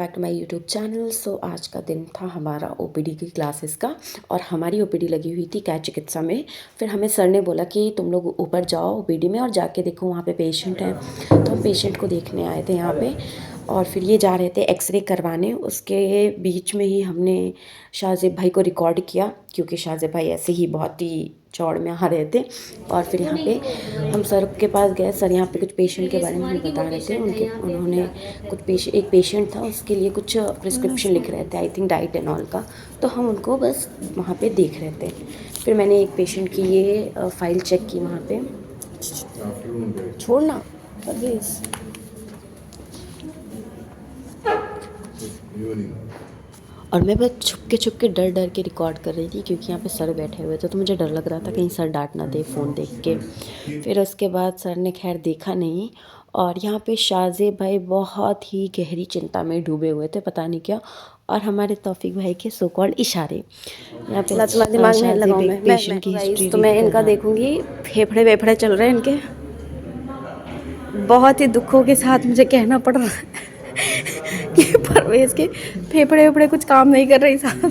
Back to my YouTube channel. So आज का दिन था हमारा ओपीडी की क्लासेस का और हमारी ओपीडी लगी हुई थी कैच चिकित्सा में। फिर हमें सर ने बोला कि तुम लोग ऊपर जाओ ओपीडी में और जाके देखो वहाँ पे पेशेंट हैं। तो हम पेशेंट को देखने आए थे यहाँ पे और फिर ये जा रहे थे एक्सरे करवाने। उसके बीच में ही हमने शाहज़ेब भाई को रिकॉर्ड किया क्योंकि शाहज़ेब भाई ऐसे ही बहुत ही चौड़ में आ रहे थे। और फिर यहाँ पे हम सर के पास गए। सर यहाँ पे कुछ पेशेंट के बारे में हमें बता रहे थे। उन्होंने कुछ एक पेशेंट था उसके लिए कुछ प्रिस्क्रिप्शन लिख रहे थे, I think diet and all का। तो हम उनको बस वहाँ पे देख रहे थे। फिर मैंने एक पेशेंट की ये फाइल चेक की वहाँ पे। छोड़ना परवेज़। और मैं बस छुप के डर के रिकॉर्ड कर रही थी क्योंकि यहाँ पे सर बैठे हुए थे तो मुझे डर लग रहा था कहीं सर डांट ना दे फ़ोन देख के। फिर उसके बाद सर ने खैर देखा नहीं। और यहाँ पे शाहज़ेब भाई बहुत ही गहरी चिंता में डूबे हुए थे, पता नहीं क्या। और हमारे तौफीक भाई के सो कॉल्ड इशारे यहाँ पे दिमाग में लगाऊं मैं पेशेंट की हिस्ट्री तो मैं इनका देखूंगी। फेफड़े वेफड़े चल रहे हैं इनके। बहुत ही दुखों के साथ मुझे कहना पड़ रहा है कि परवेज़ के फेफड़े वेफड़े कुछ काम नहीं कर रही साथ में।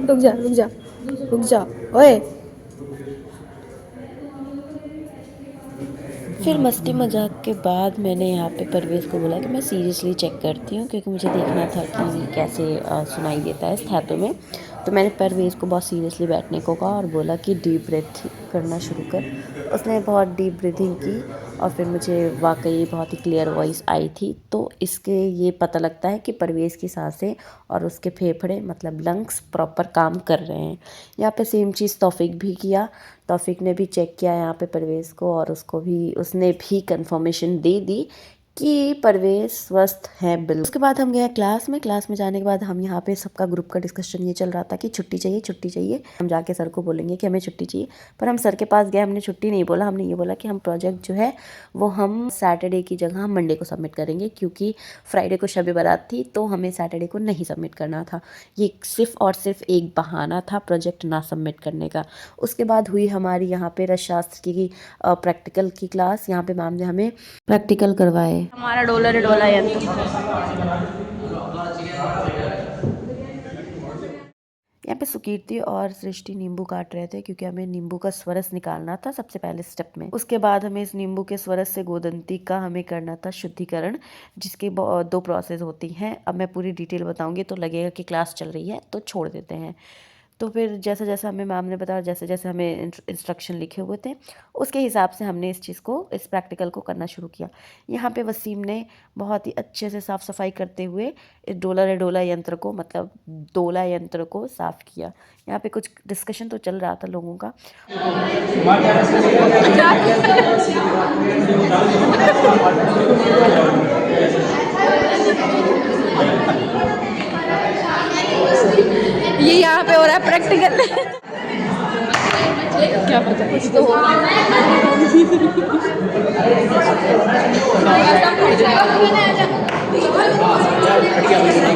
रुक जा ओए। फिर मस्ती मजाक के बाद मैंने यहाँ पे परवेज़ को बोला कि मैं सीरियसली चेक करती हूँ क्योंकि मुझे देखना था कि कैसे सुनाई देता है इस धातु में। तो मैंने परवेज़ को बहुत सीरियसली बैठने को कहा और बोला कि डीप ब्रीथ करना शुरू कर। उसने बहुत डीप ब्रीथिंग की और फिर मुझे वाकई बहुत ही क्लियर वॉइस आई थी। तो इसके ये पता लगता है कि परवेज़ की सांसें और उसके फेफड़े मतलब लंग्स प्रॉपर काम कर रहे हैं। यहाँ पे सेम चीज़ तौफीक भी किया। तौफीक ने भी चेक किया यहाँ पे परवेज़ को और उसने भी कंफर्मेशन दे दी कि परवेज़ स्वस्थ हैं बिल्कुल। उसके बाद हम गए क्लास में जाने के बाद हम यहाँ पे सबका ग्रुप का डिस्कशन ये चल रहा था कि छुट्टी चाहिए। हम जाके सर को बोलेंगे कि हमें छुट्टी चाहिए। पर हम सर के पास गए, हमने छुट्टी नहीं बोला। हमने ये बोला कि हम प्रोजेक्ट जो है वो हम सैटरडे की जगह हम मंडे को सबमिट करेंगे क्योंकि फ्राइडे को शब बारात थी तो हमें सैटरडे को नहीं सबमिट करना था। ये सिर्फ और सिर्फ एक बहाना था प्रोजेक्ट ना सबमिट करने का। उसके बाद हुई हमारी यहाँ पे रसशास्त्र की प्रैक्टिकल की क्लास। यहाँ पे मैम ने हमें प्रैक्टिकल करवाए। हमारा डोला यंत्र। यहाँ पे सुकीर्ति और सृष्टि नींबू काट रहे थे क्योंकि हमें नींबू का स्वरस निकालना था सबसे पहले स्टेप में। उसके बाद हमें इस नींबू के स्वरस से गोदंती का हमें करना था शुद्धिकरण, जिसके 2 प्रोसेस होती हैं। अब मैं पूरी डिटेल बताऊंगी तो लगेगा कि क्लास चल रही है तो छोड़ देते हैं। तो फिर जैसा जैसा हमें मैम ने बताया, जैसे जैसे हमें इंस्ट्रक्शन लिखे हुए थे उसके हिसाब से हमने इस प्रैक्टिकल को करना शुरू किया। यहाँ पे वसीम ने बहुत ही अच्छे से साफ़ सफाई करते हुए इस डोला यंत्र को मतलब डोला यंत्र को साफ़ किया। यहाँ पे कुछ डिस्कशन तो चल रहा था लोगों का। ये यहाँ पे हो रहा है प्रैक्टिकल। क्या पता कुछ तो होगा।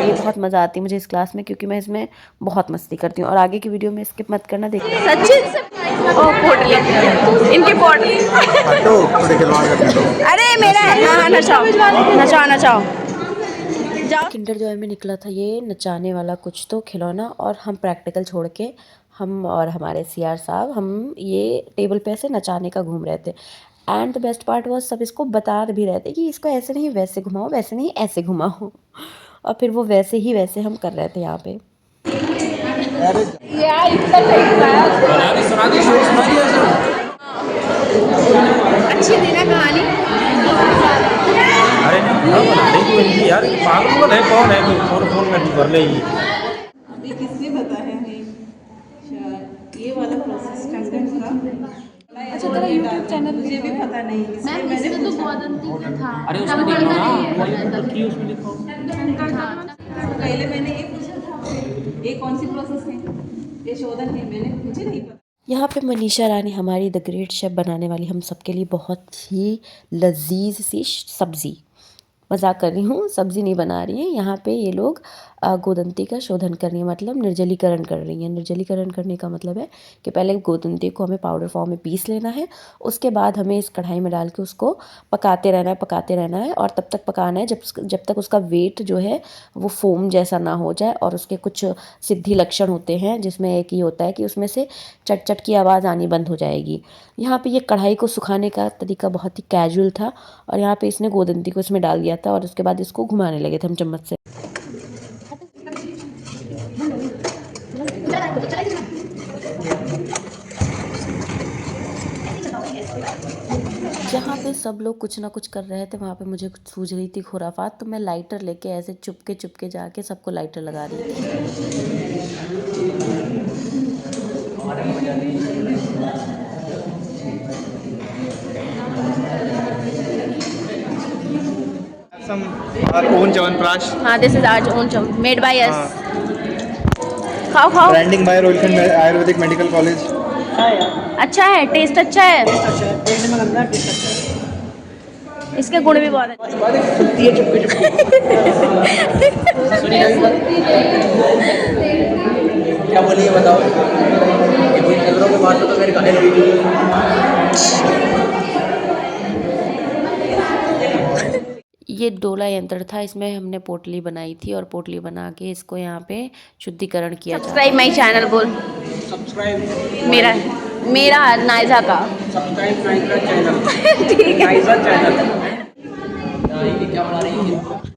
ये बहुत मज़ा आती है मुझे इस क्लास में क्योंकि मैं इसमें बहुत मस्ती करती हूँ। और आगे की वीडियो में स्किप मत करना, देखिए। सचिन से इनके पोटली। अरे मेरा नचाओ किंडर जॉय में निकला था ये नचाने वाला कुछ तो खिलौना। और हम प्रैक्टिकल छोड़ के हम और हमारे सीआर साहब हम ये टेबल पे ऐसे नचाने का घूम रहे थे। एंड द बेस्ट पार्ट वो सब इसको बता भी रहे थे कि इसको ऐसे नहीं वैसे घुमाओ, वैसे नहीं ऐसे घुमाओ। और फिर वो वैसे हम कर रहे थे यहाँ पे। अच्छी थी ना कहानी। अरे बना रही यार, पागल है कौन है फोन में कर ले। अभी किसने बताया है ये वाला प्रोसेस का? अच्छा तेरा यूट्यूब चैनल मुझे भी पता नहीं, इसलिए मैंने तो गोदंती का था। अरे उसमें देखो ना की उसमें लिखो। पहले मैंने ये पूछा था ये कौन सी प्रोसेस है, ये शोधन है, मुझे नहीं पता। यहाँ पे मनीषा रानी हमारी द ग्रेट शेफ बनाने वाली हम सबके लिए बहुत ही लजीज सी सब्ज़ी, मजाक कर रही हूँ, सब्ज़ी नहीं बना रही है। यहाँ पे ये लोग गोदंती का शोधन कर रही हैं, मतलब निर्जलीकरण कर रही हैं। निर्जलीकरण करने का मतलब है कि पहले गोदंती को हमें पाउडर फॉर्म में पीस लेना है, उसके बाद हमें इस कढ़ाई में डाल के उसको पकाते रहना है और तब तक पकाना है जब तक उसका वेट जो है वो फोम जैसा ना हो जाए। और उसके कुछ सिद्धि लक्षण होते हैं, जिसमें एक ये होता है कि उसमें से चट चट की आवाज़ आनी बंद हो जाएगी। यहाँ पे ये कढ़ाई को सुखाने का तरीका बहुत ही कैजुअल था और यहाँ पे इसने गोदंती को इसमें डाल दिया था और उसके बाद इसको घुमाने लगे थे हम चम्मच से। जहाँ पे सब लोग कुछ ना कुछ कर रहे थे, वहाँ पे मुझे कुछ सूझ रही थी खुराफात, तो मैं लाइटर लेके ऐसे चुपके जाके सबको लाइटर लगा रही थी। Some our own Chyawanprash. हाँ, दिस इज आवर ओन चम मेड बाय अस। खाओ खाओ। Branding by Rohilkhand Ayurvedic Medical College. अच्छा है, टेस्ट अच्छा है, इसके गुण भी बहुत अच्छे। क्या बोलिए बताओ, नजरों के बाद तो मेरे गाने लगी। ये डोला यंत्र था, इसमें हमने पोटली बनाई थी और पोटली बना के इसको यहाँ पे शुद्धिकरण किया जाता है। सब्सक्राइब माई चैनल बोल। सब्सक्राइब मेरा नाइजा का। सब्सक्राइब नाइजा चैनल। ठीक है। नाइजा चैनल। क्या बना रही है?